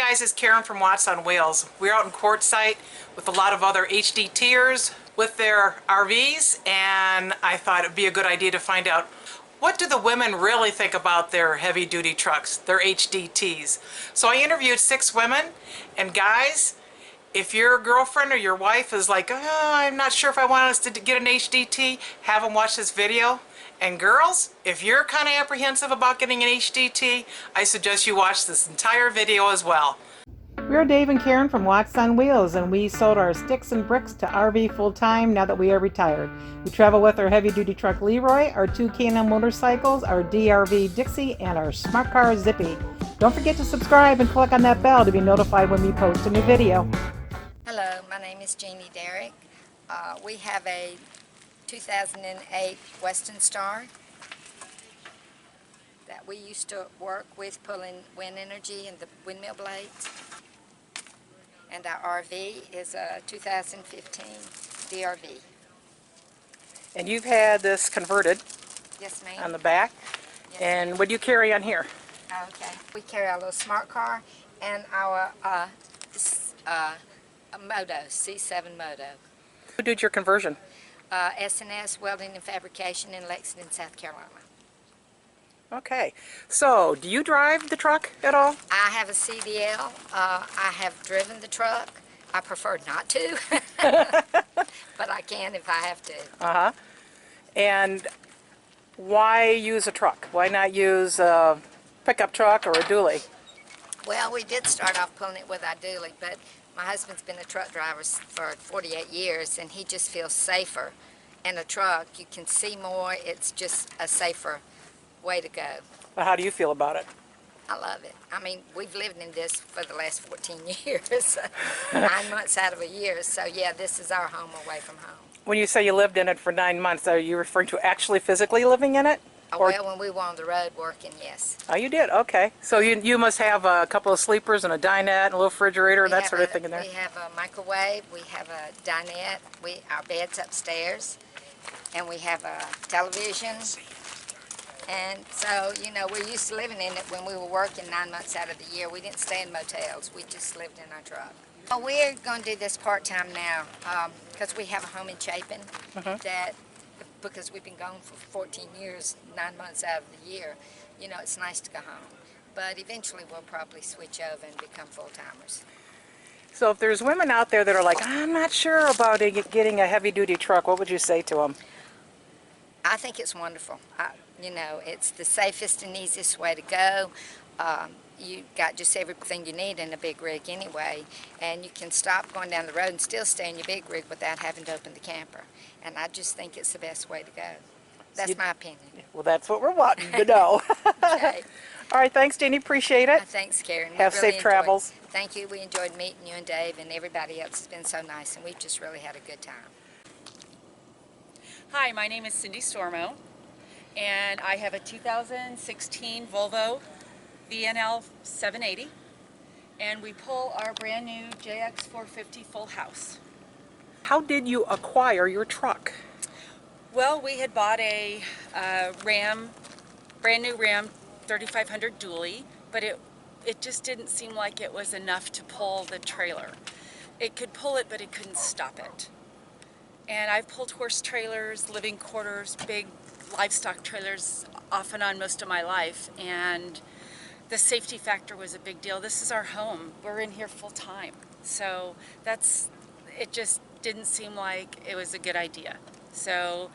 guys, it's Karen from Watts on Wheels. We're out in Quartzsite with a lot of other HDTers with their RVs, and I thought it'd be a good idea to find out what do the women really think about their heavy-duty trucks, their HDTs. So I interviewed 6 women, and guys, if your girlfriend or your wife is like, oh, I'm not sure if I want us to get an HDT, have them watch this video. And girls, if you're kind of apprehensive about getting an HDT, I suggest you watch this entire video as well. We're Dave and Karen from Watts on Wheels, and we sold our sticks and bricks to RV full-time now that we are retired. We travel with our heavy-duty truck Leroy, our 2 K&M motorcycles, our DRV Dixie, and our smart car Zippy. Don't forget to subscribe and click on that bell to be notified when we post a new video. Hello, my name is Jeannie Derrick. We have a 2008 Western Star that we used to work with pulling wind energy and the windmill blades. And our RV is a 2015 DRV. And you've had this converted. Yes, ma'am. On the back. Yes, and what do you carry on here? Okay. We carry our little smart car and our Moto, C7 Moto. Who did your conversion? S&S Welding and Fabrication in Lexington, South Carolina. Okay, so do you drive the truck at all? I have a CDL. I have driven the truck. I prefer not to, but I can if I have to. Uh-huh. And why use a truck? Why not use a pickup truck or a dually? Well, we did start off pulling it with our dually, but my husband's been a truck driver for 48 years, and he just feels safer in a truck. You can see more. It's just a safer way to go. Well, how do you feel about it? I love it. I mean, we've lived in this for the last 14 years, 9 months out of a year. So, yeah, this is our home away from home. When you say you lived in it for 9 months, are you referring to actually physically living in it? Oh, well, when we were on the road working, yes. Oh, you did? Okay. So you must have a couple of sleepers and a dinette and a little refrigerator and that sort of thing in there? We have a microwave, we have a dinette, our bed's upstairs, and we have a television. And so, you know, we're used to living in it when we were working 9 months out of the year. We didn't stay in motels. We just lived in our truck. Well, we're going to do this part-time now because we have a home in Chapin because we've been gone for 14 years, 9 months out of the year. You know, it's nice to go home. But eventually we'll probably switch over and become full-timers. So if there's women out there that are like, I'm not sure about getting a heavy-duty truck, what would you say to them? I think it's wonderful. You know, it's the safest and easiest way to go. You got just everything you need in a big rig anyway, and you can stop going down the road and still stay in your big rig without having to open the camper. And I just think it's the best way to go. That's my opinion. Well, that's what we're wanting to know. Okay. All right, thanks, Jeannie. Appreciate it. Thanks, Karen. Have safe travels. Thank you. We enjoyed meeting you and Dave, and everybody else has been so nice, and we've just really had a good time. Hi, my name is Cindy Stormo, and I have a 2016 Volvo VNL 780, and we pull our brand new JX 450 full house. How did you acquire your truck? Well, we had bought a brand new Ram 3500 dually, but it just didn't seem like it was enough to pull the trailer. It could pull it, but it couldn't stop it. And I've pulled horse trailers, living quarters, big livestock trailers off and on most of my life, and the safety factor was a big deal. This is our home. We're in here full time. So it just didn't seem like it was a good idea. So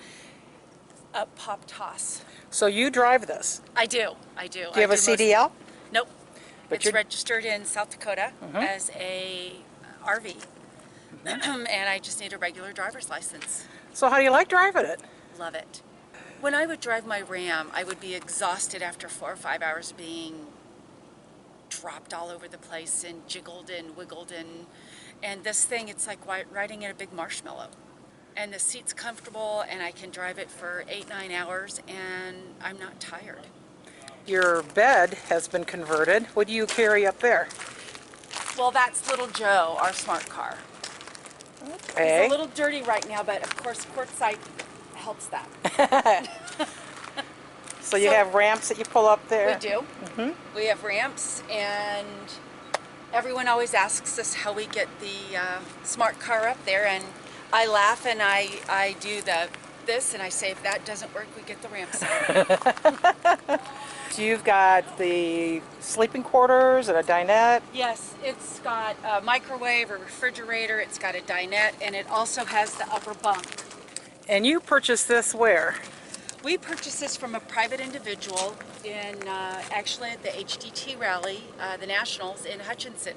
up pop toss. So you drive this? I do. Do you have a CDL? Nope. But it's registered in South Dakota as a RV. And I just need a regular driver's license. So how do you like driving it? Love it. When I would drive my Ram, I would be exhausted after 4 or 5 hours being dropped all over the place and jiggled and wiggled, and this thing, it's like riding in a big marshmallow. And the seat's comfortable, and I can drive it for 8-9 hours, and I'm not tired. Your bed has been converted. What do you carry up there? Well, that's little Joe, our smart car. Okay. It's a little dirty right now, but of course Quartzsite helps that. So you have ramps that you pull up there? We do. We have ramps, and everyone always asks us how we get the smart car up there, and I laugh and I do this, and I say if that doesn't work, we get the ramp sign. You've got the sleeping quarters and a dinette. Yes, it's got a microwave, a refrigerator, it's got a dinette, and it also has the upper bunk. And you purchased this where? We purchased this from a private individual in actually at the HDT rally, the Nationals in Hutchinson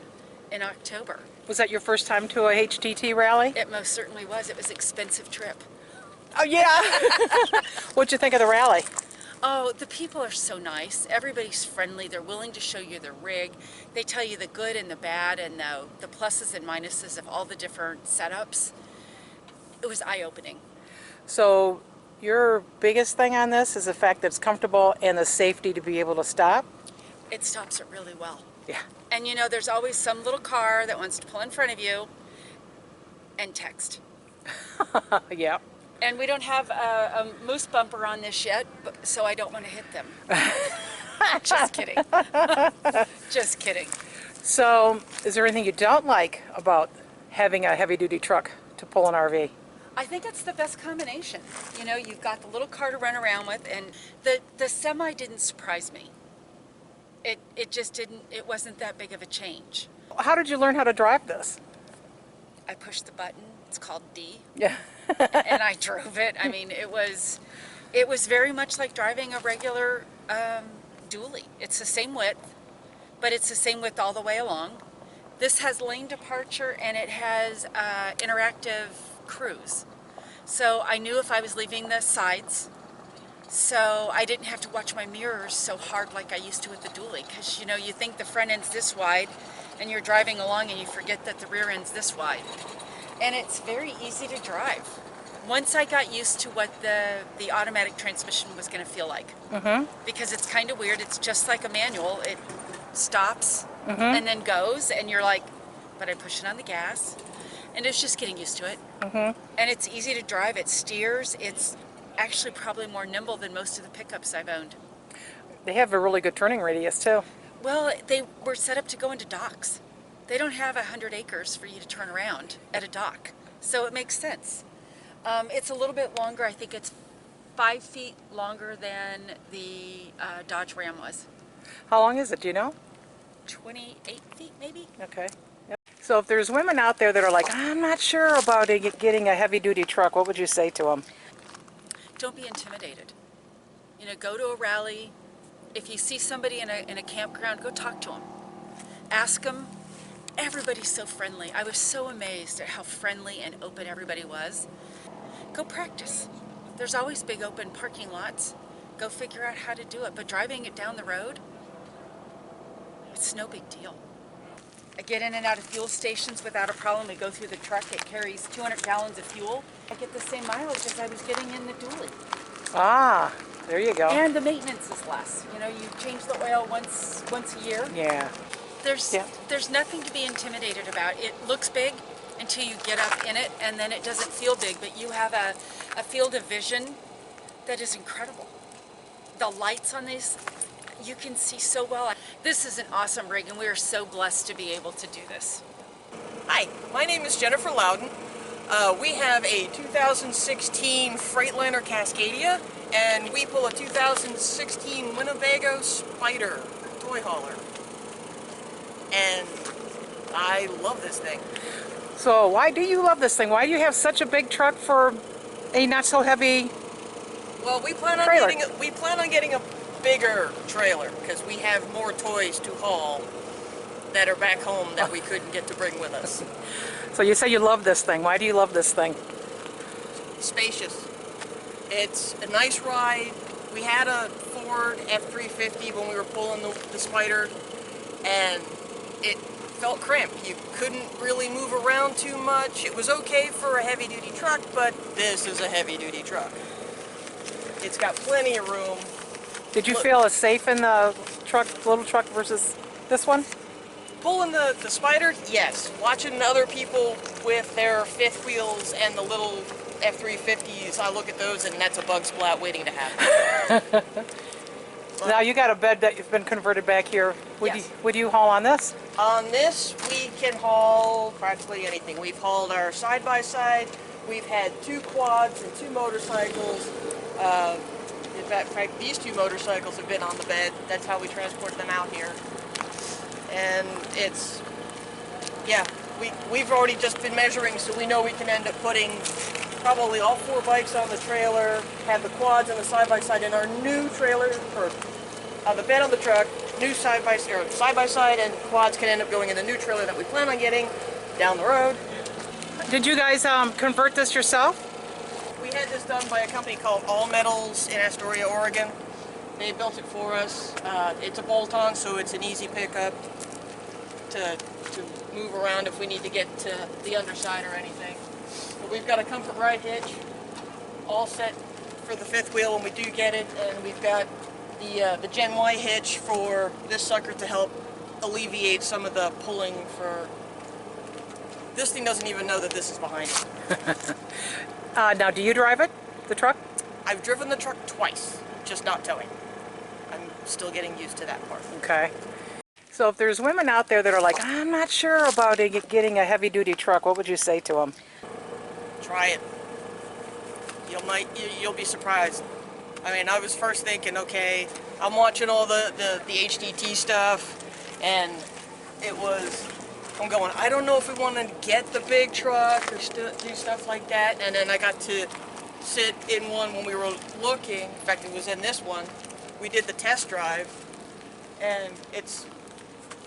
in October. Was that your first time to a HDT rally? It most certainly was. It was an expensive trip. Oh yeah. What'd you think of the rally? Oh, the people are so nice. Everybody's friendly. They're willing to show you their rig. They tell you the good and the bad and the pluses and minuses of all the different setups. It was eye-opening. So your biggest thing on this is the fact that it's comfortable and the safety to be able to stop? It stops it really well. Yeah. And you know, there's always some little car that wants to pull in front of you and text. Yeah. And we don't have a moose bumper on this yet, so I don't want to hit them. Just kidding. Just kidding. So is there anything you don't like about having a heavy-duty truck to pull an RV? I think it's the best combination. You know, you've got the little car to run around with, and the semi didn't surprise me. It just didn't, it wasn't that big of a change. How did you learn how to drive this? I pushed the button, it's called D, Yeah. and I drove it. I mean, it was very much like driving a regular dually. It's the same width, but it's the same width all the way along. This has lane departure and it has interactive cruise. So I knew if I was leaving the sides, so I didn't have to watch my mirrors so hard like I used to with the dually, because you know, you think the front end's this wide and you're driving along and you forget that the rear end's this wide. And it's very easy to drive. Once I got used to what the automatic transmission was going to feel like, because it's kind of weird. It's just like a manual. It stops and then goes, and you're like, but I push it on the gas, and it's just getting used to it. And it's easy to drive. It steers. It's actually probably more nimble than most of the pickups I've owned. They have a really good turning radius too. Well, they were set up to go into docks. They don't have 100 acres for you to turn around at a dock, so it makes sense. It's a little bit longer. I think it's 5 feet longer than the Dodge Ram was. How long is it, do you know? 28 feet maybe? Okay. Yep. So if there's women out there that are like, I'm not sure about getting a heavy-duty truck, what would you say to them? Don't be intimidated. You know, go to a rally. If you see somebody in a campground, go talk to them. Ask them. Everybody's so friendly. I was so amazed at how friendly and open everybody was. Go practice. There's always big open parking lots. Go figure out how to do it. But driving it down the road, it's no big deal. I get in and out of fuel stations without a problem. We go through the truck. It carries 200 gallons of fuel. I get the same mileage as I was getting in the dually. Ah, there you go. And the maintenance is less. You know, you change the oil once a year. Yeah. There's nothing to be intimidated about. It looks big until you get up in it, and then it doesn't feel big, but you have a field of vision that is incredible. The lights on this, you can see so well. This is an awesome rig, and we are so blessed to be able to do this. Hi, my name is Jennifer Lowden. We have a 2016 Freightliner Cascadia, and we pull a 2016 Winnebago Spider toy hauler. And I love this thing. So why do you love this thing? Why do you have such a big truck for a not so heavy Well, we plan on getting a bigger trailer because we have more toys to haul that are back home that we couldn't get to bring with us. So you say you love this thing. Why do you love this thing? Spacious. It's a nice ride. We had a Ford F350 when we were pulling the Spider, and it felt cramped. You couldn't really move around too much. It was okay for a heavy-duty truck, but this is a heavy-duty truck. It's got plenty of room. Did you feel as safe in the truck, little truck versus this one? Pulling the Spider, yes. Watching other people with their fifth wheels and the little F350s, I look at those and that's a bug splat waiting to happen. Now you got a bed that you've been converted back here. Yes. Would you haul on this? On this, we can haul practically anything. We've hauled our side-by-side. We've had 2 quads and 2 motorcycles. In fact, these 2 motorcycles have been on the bed. That's how we transport them out here. And it's, yeah, we've already just been measuring, so we know we can end up putting probably all 4 bikes on the trailer, have the quads and the side-by-side in our new trailer, or on the bed on the truck. New side-by-side and quads can end up going in the new trailer that we plan on getting down the road. Did you guys convert this yourself? We had this done by a company called All Metals in Astoria, Oregon. They built it for us. It's a bolt-on, so it's an easy pickup to move around if we need to get to the underside or anything. But we've got a comfort ride hitch all set for the 5th wheel when we do get it, and we've got the Gen Y hitch for this sucker to help alleviate some of the pulling for... This thing doesn't even know that this is behind it. Now, do you drive it, the truck? I've driven the truck twice, just not towing. I'm still getting used to that part. Okay. So if there's women out there that are like, I'm not sure about getting a heavy-duty truck, what would you say to them? Try it. You'll be surprised. I mean, I was first thinking, okay, I'm watching all the HDT stuff, and I'm going, I don't know if we want to get the big truck or do stuff like that. And then I got to sit in one when we were looking. In fact, it was in this one. We did the test drive, and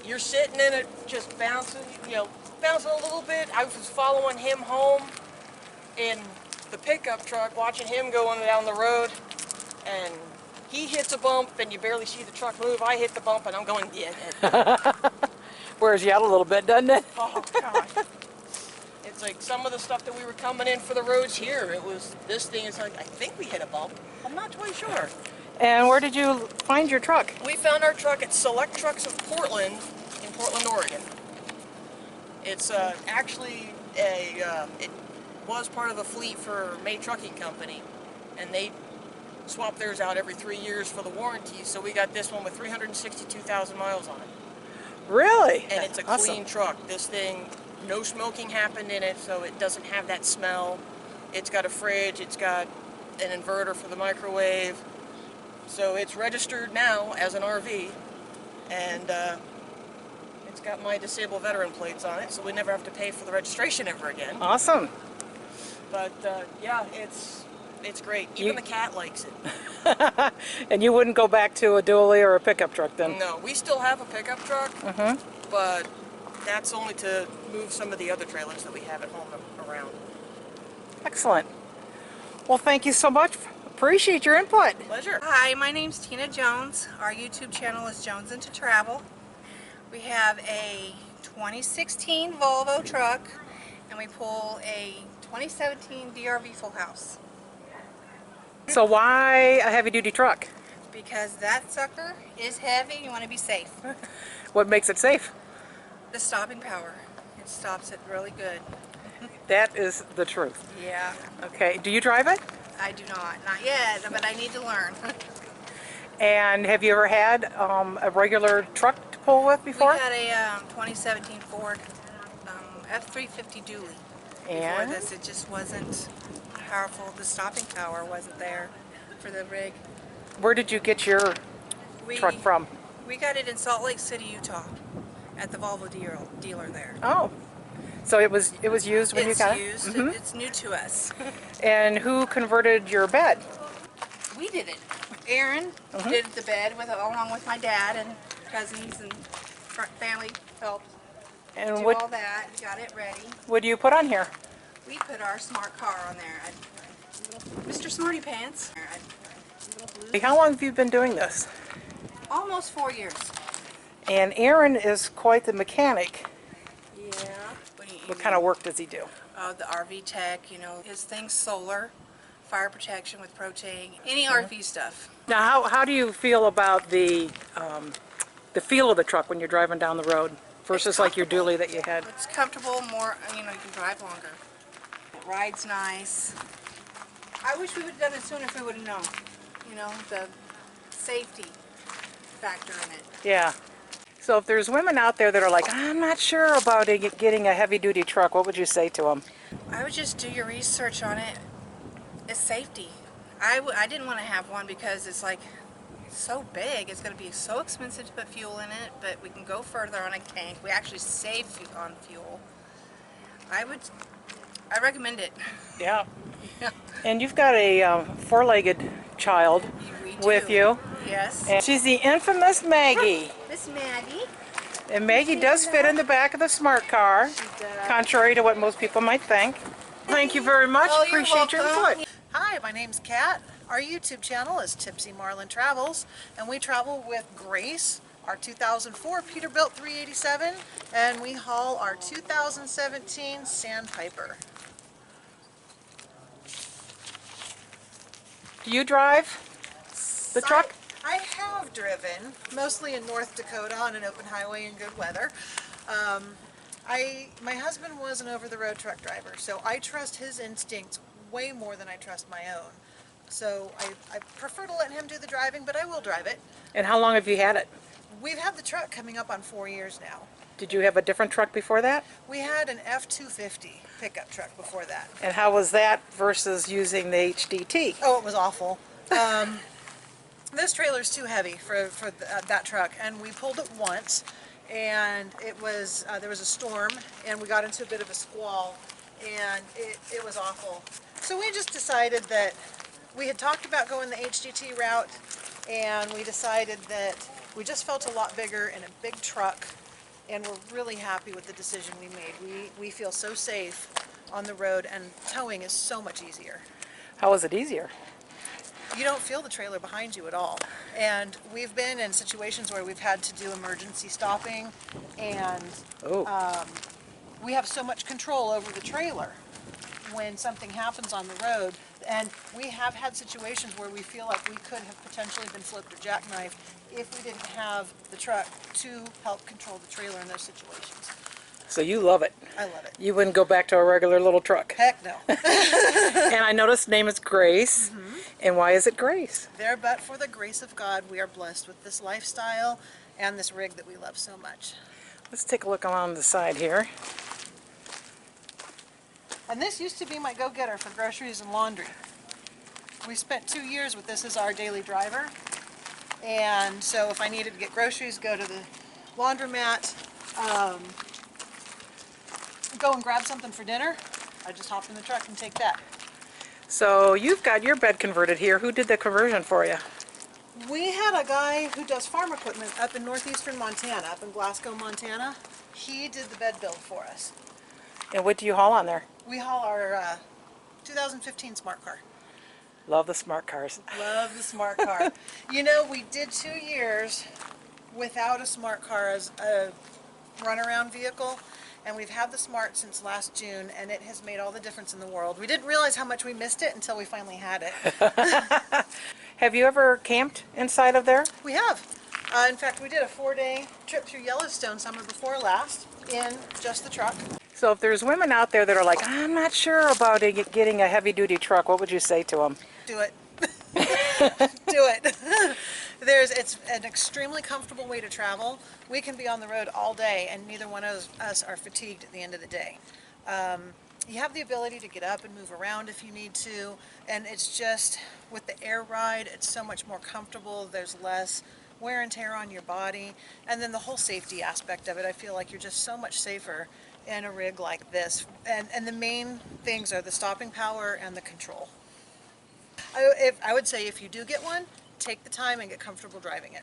you're sitting in it just bouncing a little bit. I was following him home in the pickup truck, watching him going down the road, and he hits a bump and you barely see the truck move. I hit the bump and I'm going, yeah. Wears you out a little bit, doesn't it? Oh gosh. It's like some of the stuff that we were coming in for the roads here, this thing is like, I think we hit a bump. I'm not totally sure. And where did you find your truck? We found our truck at Select Trucks of Portland, in Portland, Oregon. It's actually it was part of a fleet for May Trucking Company, and they swap theirs out every 3 years for the warranty, so we got this one with 362,000 miles on it. Really? And it's a Awesome. clean truck. This thing, no smoking happened in it, so it doesn't have that smell. It's got a fridge, it's got an inverter for the microwave. So it's registered now as an RV, and it's got my disabled veteran plates on it, so we never have to pay for the registration ever again. Awesome. But yeah, it's great. Even the cat likes it. And you wouldn't go back to a dually or a pickup truck then? No, we still have a pickup truck, but that's only to move some of the other trailers that we have at home around. Excellent. Well, thank you so much. Appreciate your input. Pleasure. Hi, my name's Tina Jones. Our YouTube channel is Jones Into Travel. We have a 2016 Volvo truck, and we pull a 2017 DRV Full House. So why a heavy-duty truck? Because that sucker is heavy, you want to be safe. What makes it safe? The stopping power. It stops it really good. That is the truth. Yeah, Okay, do you drive it? I do not yet, but I need to learn. And have you ever had a regular truck to pull with We before? had a 2017 Ford F350 dually. Before And? this, it just wasn't powerful. The stopping power wasn't there for the rig. Where did you get your We, truck from? We got it in Salt Lake City, Utah, at the Volvo dealer there. Oh, so it was used when It's you got used. it? Mhm. It's new to us. And who converted your bed? We did it. Aaron did the bed along with my dad and cousins and family helped And do what all that. Got it ready. what do you put on here? We put our smart car on there. Mr. Smarty Pants. How long have you been doing this? Almost 4 years. And Aaron is quite the mechanic. Yeah. What kind of work does he do? The RV tech, his thing's solar, fire protection with propane, any RV stuff. Now, how do you feel about the feel of the truck when you're driving down the road versus like your dually that you had? It's comfortable, more, you can drive longer. It rides nice. I wish we would have done it sooner if we would have known, the safety. factor in it. Yeah. So if there's women out there that are like, I'm not sure about getting a heavy-duty truck, what would you say to them? I would just do your research on it. It's safety. I didn't want to have one because it's like so big. It's going to be so expensive to put fuel in it, but we can go further on a tank. We actually save on fuel. I recommend it. Yeah. And you've got a four-legged child We with do. you. Yes. And she's the infamous Maggie. Miss Maggie. And Maggie does fit in the back of the smart car, contrary to what most people might think. Thank you very much. Oh, you're Appreciate your welcome. input. Hi, my name's Kat. Our YouTube channel is Tipsy Marlin Travels, and we travel with Grace, our 2004 Peterbilt 387, and we haul our 2017 Sandpiper. Do you drive the truck? I have driven, mostly in North Dakota on an open highway in good weather. My husband was an over-the-road truck driver, so I trust his instincts way more than I trust my own. So I prefer to let him do the driving, but I will drive it. And how long have you had it? We've had the truck coming up on 4 years now. Did you have a different truck before that? We had an F-250 pickup truck before that. And how was that versus using the HDT? Oh, it was awful. This trailer's too heavy for that truck, and we pulled it once, and it was there was a storm, and we got into a bit of a squall, and it was awful. So we just decided that we had talked about going the HDT route, and we decided that we just felt a lot bigger in a big truck, and we're really happy with the decision we made. We feel so safe on the road, and towing is so much easier. How was it easier? You don't feel the trailer behind you at all. And we've been in situations where we've had to do emergency stopping, and we have so much control over the trailer when something happens on the road. And we have had situations where we feel like we could have potentially been flipped or jackknifed if we didn't have the truck to help control the trailer in those situations. So you love it. I love it. You wouldn't go back to a regular little truck. Heck no. And I noticed the name is Grace. And why is it Grace? There, but for the grace of God, we are blessed with this lifestyle and this rig that we love so much. Let's take a look along the side here. And this used to be my go-getter for groceries and laundry. We spent 2 years with this as our daily driver. And so if I needed to get groceries, go to the laundromat, go and grab something for dinner, I just hop in the truck and take that. So you've got your bed converted here. Who did the conversion for you? We had a guy who does farm equipment up in northeastern Montana, up in Glasgow, Montana. He did the bed build for us. And what do you haul on there? We haul our 2015 smart car. Love the smart cars. Love the smart car. You know, we did 2 years without a smart car as a runaround vehicle, and we've had the smart since last June, and it has made all the difference in the world. We didn't realize how much we missed it until we finally had it. Have you ever camped inside of there? We have. In fact, we did a 4-day trip through Yellowstone summer before last in just the truck. So if there's women out there that are like, I'm not sure about getting a heavy-duty truck, what would you say to them? Do it. Do it. It's an extremely comfortable way to travel. We can be on the road all day, and neither one of us are fatigued at the end of the day. You have the ability to get up and move around if you need to, and it's just, with the air ride, it's so much more comfortable. There's less wear and tear on your body, and then the whole safety aspect of it, I feel like you're just so much safer in a rig like this. And the main things are the stopping power and the control. I would say if you do get one, take the time and get comfortable driving it.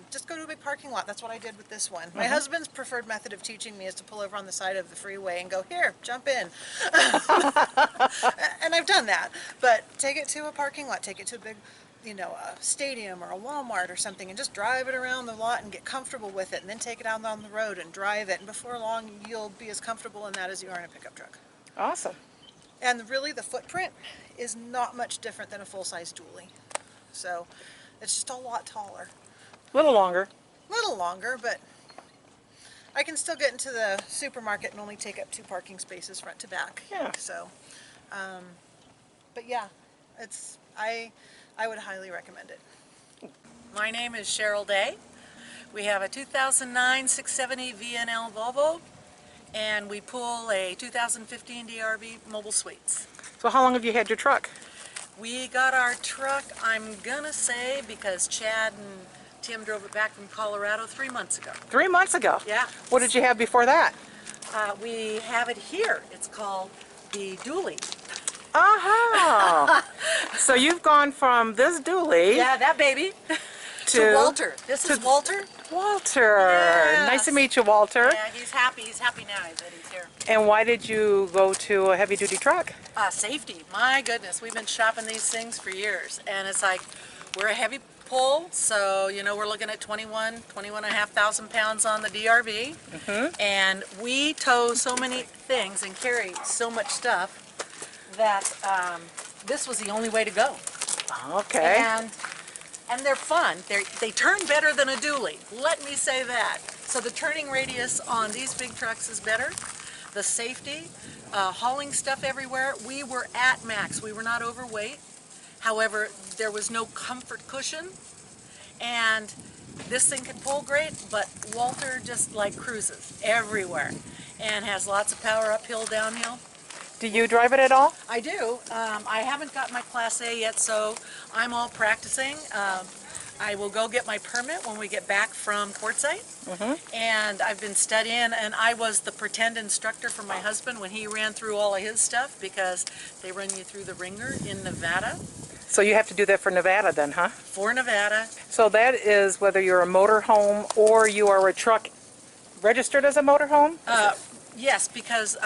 Just go to a big parking lot. That's what I did with this one. My husband's preferred method of teaching me is to pull over on the side of the freeway and go, here, jump in. And I've done that. But take it to a parking lot, take it to a big, a stadium or a Walmart or something, and just drive it around the lot and get comfortable with it, and then take it out on the road and drive it. And before long, you'll be as comfortable in that as you are in a pickup truck. Awesome. And really, the footprint is not much different than a full-size dually. So it's just a lot taller. A little longer. A little longer, but I can still get into the supermarket and only take up 2 parking spaces front to back. Yeah. So, but yeah, I would highly recommend it. My name is Cheryl Day. We have a 2009 670 VNL Volvo, and we pull a 2015 DRV Mobile Suites. So how long have you had your truck? We got our truck, I'm gonna say, because Chad and Tim drove it back from Colorado 3 months ago. 3 months ago? Yeah. What did you have before that? We have it here. It's called the Dually. Aha! So you've gone from this dually Yeah, that baby. to Walter. This is Walter. Walter. Yes. Nice to meet you, Walter. Yeah, he's happy. He's happy now that he's here. And why did you go to a heavy-duty truck? Safety. My goodness, we've been shopping these things for years, and it's like we're a heavy pull, so you know we're looking at 21,500 pounds on the DRV, and we tow so many things and carry so much stuff that this was the only way to go. Okay. And they're fun. They turn better than a dually. Let me say that. So the turning radius on these big trucks is better. The safety, hauling stuff everywhere. We were at max. We were not overweight. However, there was no comfort cushion. And this thing can pull great, but Walter just like cruises everywhere and has lots of power uphill, downhill. Do you drive it at all? I do. I haven't got my Class A yet, so I'm all practicing. I will go get my permit when we get back from Quartzsite. And I've been studying, and I was the pretend instructor for my husband when he ran through all of his stuff, because they run you through the ringer in Nevada. So you have to do that for Nevada then, huh? For Nevada. So that is whether you're a motorhome or you are a truck registered as a motorhome? Yes, because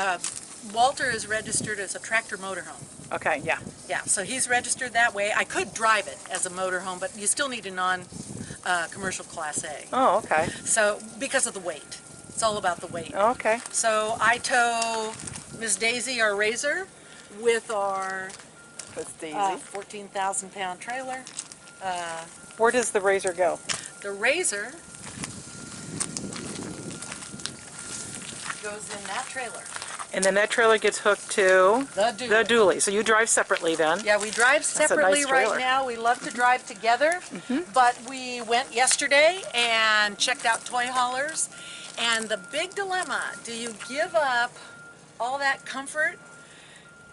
Walter is registered as a tractor motorhome. Okay, yeah. Yeah, so he's registered that way. I could drive it as a motorhome, but you still need a non-commercial Class A. Oh, okay. So, because of the weight. It's all about the weight. Okay. So I tow Miss Daisy, our Razor, with our That's Daisy. 14,000 pound trailer. Where does the Razor go? The Razor goes in that trailer. And then that trailer gets hooked to The dually. the dually. So you drive separately then? Yeah, we drive a separately nice right trailer. now. We love to drive together, but we went yesterday and checked out toy haulers. And the big dilemma, do you give up all that comfort?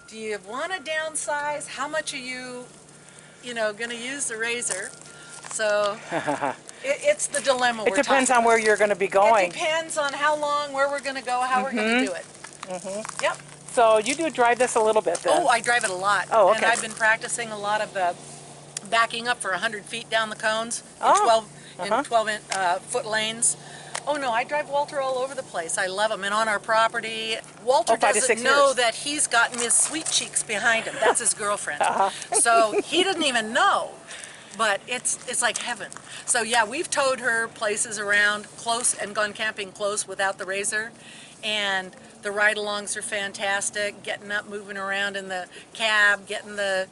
Do you want to downsize? How much are you going to use the Razor? So it's the dilemma It we're depends talking on where you're going to be going. It depends on how long, where we're going to go, how we're going to do it. Yep. So you do drive this a little bit then? Oh, I drive it a lot. Oh, okay. And I've been practicing a lot of the backing up for 100 feet down the cones in Oh, 12-foot lanes. Oh no, I drive Walter all over the place. I love him. And on our property, Walter 5 to 6 doesn't know years. that he's got Miss Sweet Cheeks behind him. That's his girlfriend. So he doesn't even know. But it's like heaven. So yeah, we've towed her places around close and gone camping close without the Razor. And the ride-alongs are fantastic, getting up, moving around in the cab, getting the,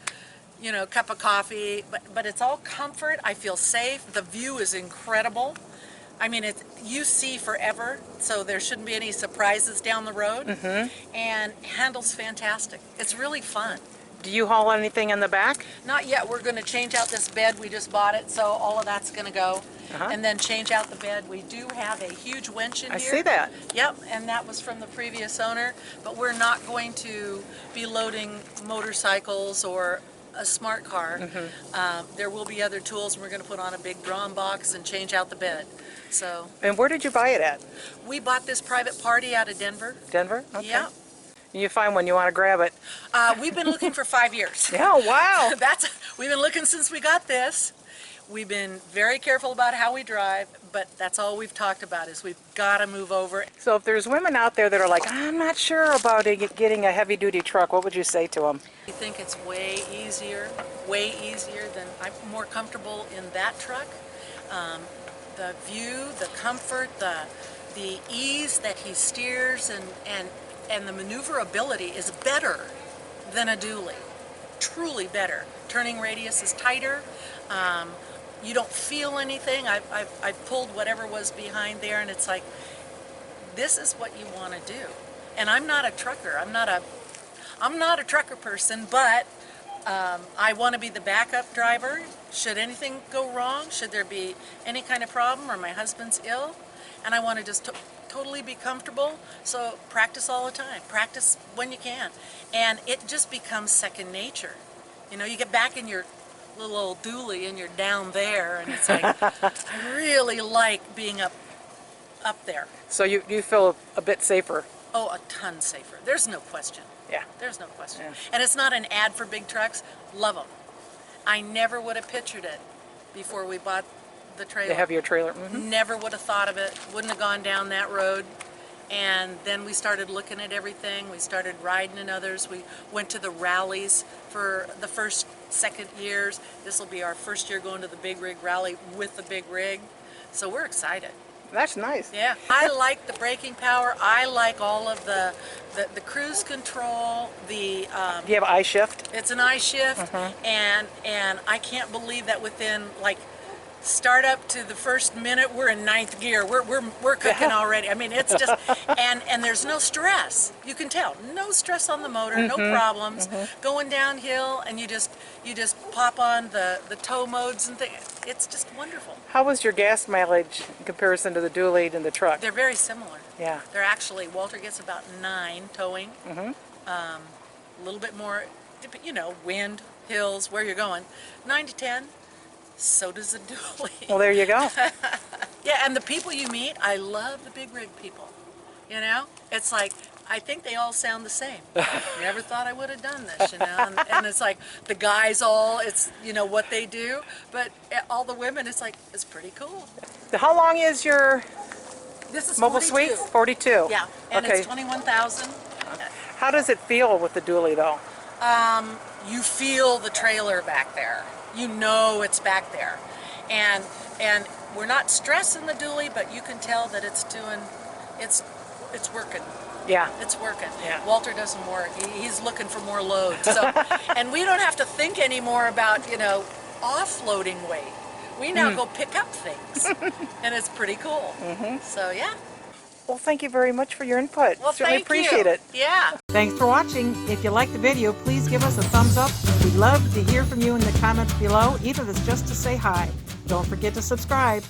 cup of coffee. But it's all comfort. I feel safe. The view is incredible. I mean, you see forever, so there shouldn't be any surprises down the road. And handles fantastic. It's really fun. Do you haul anything in the back? Not yet. We're going to change out this bed. We just bought it, so all of that's going to go. And then change out the bed. We do have a huge winch in here. I see that. Yep, and that was from the previous owner. But we're not going to be loading motorcycles or a smart car. There will be other tools, and we're going to put on a big drum box and change out the bed. So And where did you buy it at? we bought this private party out of Denver. Denver? Okay. Yep. You find when you want to grab it. We've been looking for 5 years. Yeah, wow. We've been looking since we got this. We've been very careful about how we drive, but that's all we've talked about is we've got to move over. So if there's women out there that are like, I'm not sure about getting a heavy-duty truck, what would you say to them? I think it's way easier than I'm more comfortable in that truck. The view, the comfort, the ease that he steers and the maneuverability is better than a dually. Truly better. Turning radius is tighter. You don't feel anything. I've pulled whatever was behind there, and it's like, this is what you want to do. And I'm not a trucker. I'm not a trucker person, but I want to be the backup driver. Should anything go wrong, should there be any kind of problem or my husband's ill, and I want to just totally be comfortable. So practice all the time. Practice when you can. And it just becomes second nature. You know, you get back in your little old dually and you're down there, and it's like, I really like being up there. So you feel a bit safer. Oh, a ton safer. There's no question. Yeah. There's no question. Yeah. And it's not an ad for big trucks. Love them. I never would have pictured it before we bought the trailer. The heavier trailer. Never would have thought of it. Wouldn't have gone down that road. And then we started looking at everything. We started riding in others. We went to the rallies for the first, second years. This will be our first year going to the big rig rally with the big rig. So we're excited. That's nice. Yeah, I like the braking power. I like all of the cruise control. Do you have eye shift? It's an eye shift, and I can't believe that within like start up to the first minute we're in ninth gear. We're cooking already. I mean, it's just and there's no stress. You can tell, no stress on the motor, no problems. Going downhill, and you just pop on the tow modes and things. It's just wonderful. How was your gas mileage in comparison to the dually and the truck? They're very similar. Yeah. They're actually, Walter gets about 9 towing. A little bit more, you know, wind, hills, where you're going. 9 to 10. So does the dually. Well, there you go. Yeah, and the people you meet, I love the big rig people. You know, it's like, I think they all sound the same. Never thought I would have done this, you know. And it's like the guys all, it's, you know, what they do. But all the women, it's like, it's pretty cool. How long is your This is mobile 42. suite? 42. Yeah, and Okay. it's 21,000. How does it feel with the dually though? You feel the trailer back there. You know it's back there. And we're not stressing the dually, but you can tell that it's doing, it's working. Yeah. It's working. Yeah. Walter doesn't work. He's looking for more load. So, and we don't have to think anymore about, you know, offloading weight. We now go pick up things, and it's pretty cool. So yeah. Well, thank you very much for your input. Well, Certainly thank appreciate you. it. Yeah. Thanks for watching. If you liked the video, please give us a thumbs up. We'd love to hear from you in the comments below, even if it's just to say hi. Don't forget to subscribe.